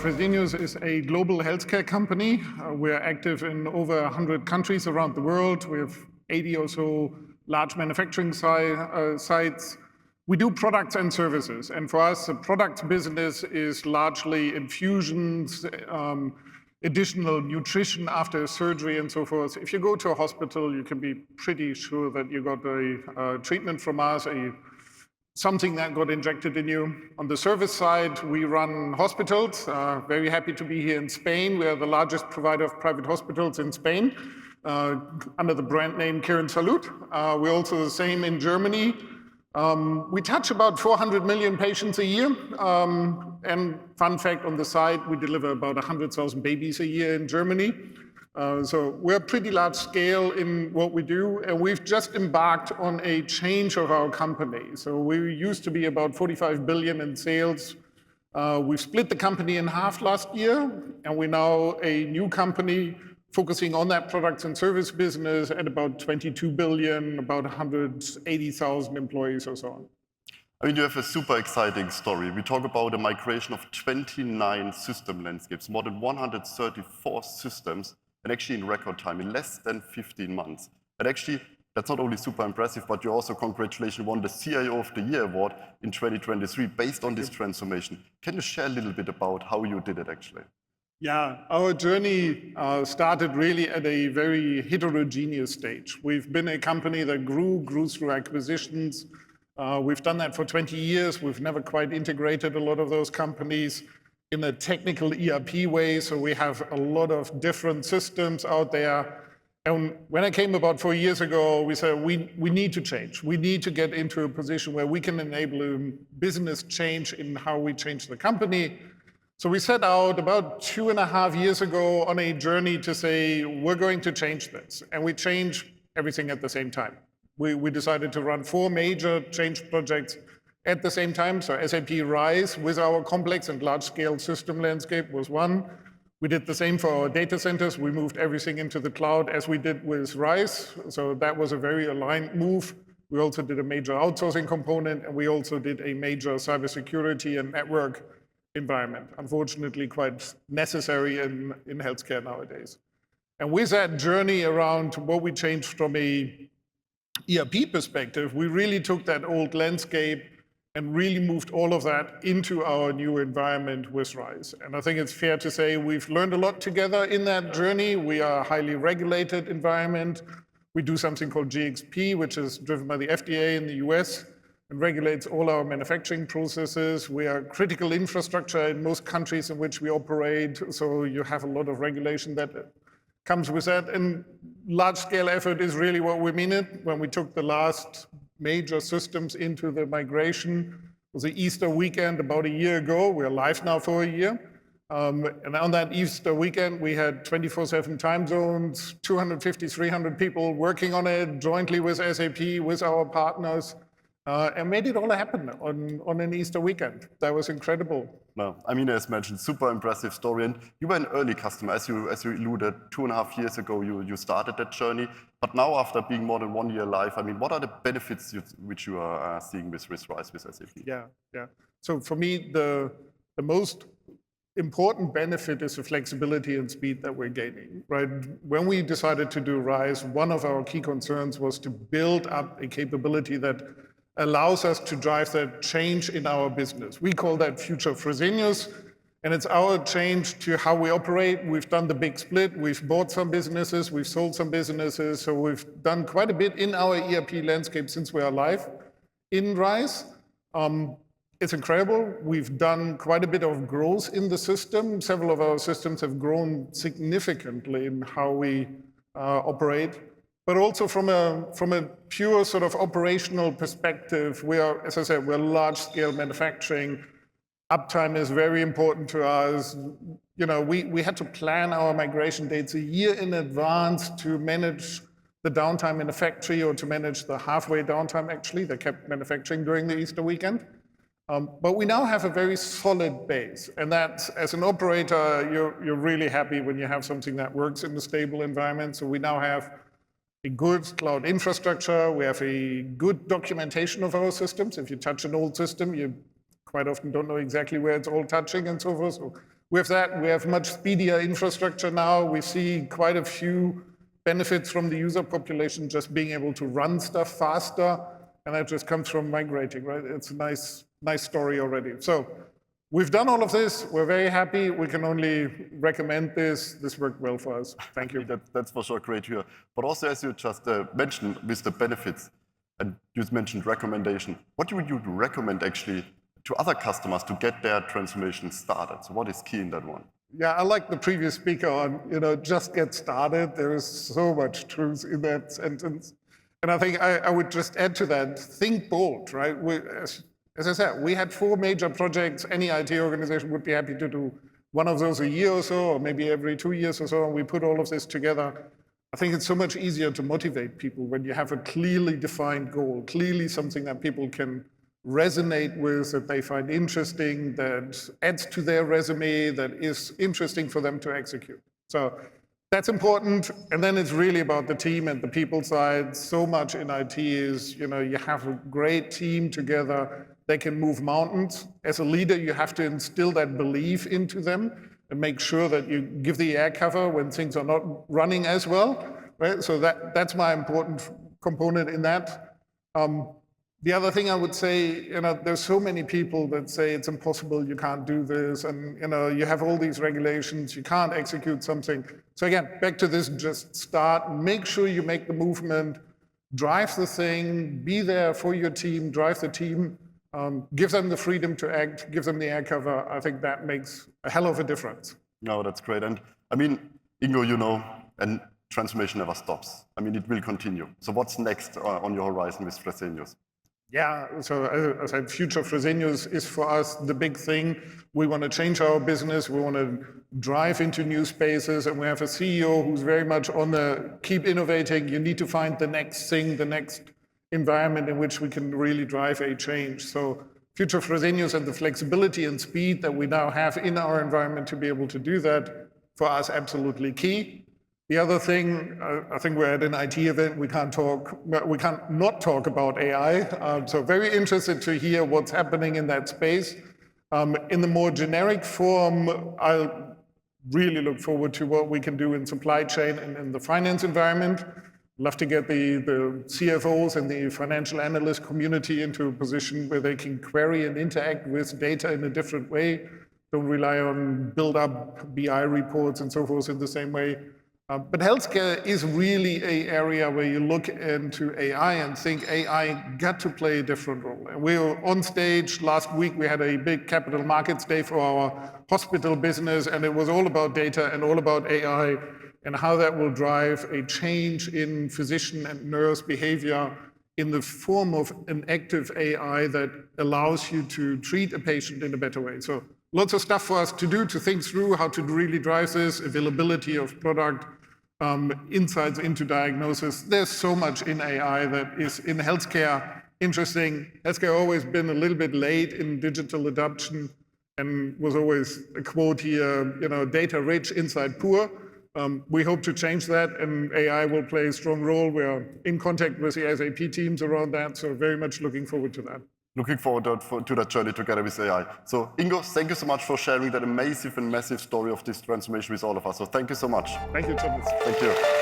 Fresenius is a global healthcare company. We're active in over 100 countries around the world. We have 80 or so large manufacturing sites. We do products and services. And for us, the product business is largely infusions, additional nutrition after surgery and so forth. If you go to a hospital, you can be pretty sure that you got a treatment from us, something that got injected in you. On the service side, we run hospitals. Very happy to be here in Spain. We are the largest provider of private hospitals in Spain under the brand name Quirónsalud. We're also the same in Germany. We touch about 400 million patients a year. And fun fact on the side, we deliver about 100,000 babies a year in Germany. So we're pretty large scale in what we do, and we've just embarked on a change of our company. So we used to be about 45 billion in sales. We've split the company in half last year, and we're now a new company focusing on that products and service business at about 22 billion, about 180,000 employees or so on. I mean, you have a super exciting story. We talk about a migration of 29 system landscapes, more than 134 systems, and actually in record time, in less than 15 months. And actually, that's not only super impressive, but you also, congratulations, won the CIO of the Year award in 2023 based on this transformation. Can you share a little bit about how you did it actually? Yeah, our journey started really at a very heterogeneous stage. We've been a company that grew through acquisitions. We've done that for 20 years. We've never quite integrated a lot of those companies in a technical ERP way, so we have a lot of different systems out there. And when I came about 4 years ago, we said we need to change. We need to get into a position where we can enable a business change in how we change the company. So we set out about 2.5 years ago on a journey to say, we're going to change this. And we change everything at the same time. We decided to run 4 major change projects at the same time. So SAP RISE with our complex and large-scale system landscape was one. We did the same for our data centers. We moved everything into the cloud as we did with RISE. So that was a very aligned move. We also did a major outsourcing component, and we also did a major cybersecurity and network environment, unfortunately quite necessary in healthcare nowadays. And with that journey around what we changed from a ERP perspective, we really took that old landscape and really moved all of that into our new environment with RISE. And I think it's fair to say we've learned a lot together in that journey. We are a highly regulated environment. We do something called GXP, which is driven by the FDA in the US and regulates all our manufacturing processes. We are critical infrastructure in most countries in which we operate, so you have a lot of regulation that comes with that. And large-scale effort is really what we mean it. When we took the last major systems into the migration, it was the Easter weekend about a year ago. We're live now for a year. And on that Easter weekend, we had 24/7 time zones, 250, 300 people working on it jointly with SAP, with our partners, and made it all happen on an Easter weekend. That was incredible. No, I mean, as mentioned, super impressive story. And you were an early customer, as you alluded, 2.5 years ago, you started that journey. But now, after being more than 1 year live, I mean, what are the benefits which you are seeing with RISE with SAP? Yeah. So for me, the most important benefit is the flexibility and speed that we're gaining, right? When we decided to do RISE, one of our key concerns was to build up a capability that allows us to drive that change in our business. We call that Future Fresenius, and it's our change to how we operate. We've done the big split. We've bought some businesses. We've sold some businesses. So we've done quite a bit in our ERP landscape since we are live in RISE. It's incredible. We've done quite a bit of growth in the system. Several of our systems have grown significantly in how we operate. But also from a pure sort of operational perspective, we are, as I said, we're large-scale manufacturing. Uptime is very important to us. You know, we had to plan our migration dates a year in advance to manage the downtime in the factory or to manage the halfway downtime, actually. They kept manufacturing during the Easter weekend. But we now have a very solid base. And that, as an operator, you're really happy when you have something that works in a stable environment. So we now have a good cloud infrastructure. We have a good documentation of our systems. If you touch an old system, you quite often don't know exactly where it's all touching and so forth. So With that, we have much speedier infrastructure now. We see quite a few benefits from the user population just being able to run stuff faster, and that just comes from migrating, right? It's a nice story already. So we've done all of this. We're very happy. We can only recommend this. This worked well for us. Thank you. That's for sure great to hear. But also, as you just mentioned, with the benefits, and you mentioned recommendation, what would you recommend actually to other customers to get their transformation started? So what is key in that one? Yeah, I like the previous speaker on, just get started. There is so much truth in that sentence. And I think I would just add to that, think bold, right? As I said, we had 4 major projects. Any IT organization would be happy to do one of those a year or so, or maybe every 2 years or so, and we put all of this together. I think it's so much easier to motivate people when you have a clearly defined goal, clearly something that people can resonate with, that they find interesting, that adds to their resume, that is interesting for them to execute. So that's important. And then it's really about the team and the people side. So much in IT is, you have a great team together. They can move mountains. As a leader, you have to instill that belief into them and make sure that you give the air cover when things are not running as well, right? So that's my important component in that. The other thing I would say, there's so many people that say it's impossible, you can't do this, and you have all these regulations, you can't execute something. So again, back to this, just start, make sure you make the movement, drive the thing, be there for your team, drive the team, give them the freedom to act, give them the air cover. I think that makes a hell of a difference. No, that's great. And I mean, Ingo, and transformation never stops. I mean, it will continue. So what's next on your horizon with Fresenius? Yeah, so as I said, future Fresenius is for us the big thing. We want to change our business. We want to drive into new spaces. And we have a CEO who's very much on the keep innovating. You need to find the next thing, the next environment in which we can really drive a change. So future Fresenius and the flexibility and speed that we now have in our environment to be able to do that, for us, absolutely key. The other thing, I think we're at an IT event, we can't not talk about AI. So very interested to hear what's happening in that space. In the more generic form, I'll really look forward to what we can do in supply chain and in the finance environment. Love to get the CFOs and the financial analyst community into a position where they can query and interact with data in a different way. Don't rely on build up BI reports and so forth in the same way. But healthcare is really an area where you look into AI and think AI got to play a different role. And we were on stage last week, we had a big capital markets day for our hospital business, and it was all about data and all about AI and how that will drive a change in physician and nurse behavior in the form of an active AI that allows you to treat a patient in a better way. So lots of stuff for us to do, to think through how to really drive this, availability of product, insights into diagnosis. There's so much in AI that is in healthcare interesting. Healthcare always been a little bit late in digital adoption and was always a quote here, data rich, inside poor. We hope to change that, and AI will play a strong role. We are in contact with the SAP teams around that, so very much looking forward to that. Looking forward to that journey together with AI. So Ingo, thank you so much for sharing that amazing and massive story of this transformation with all of us. So thank you so much. Thank you, Thomas. Thank you.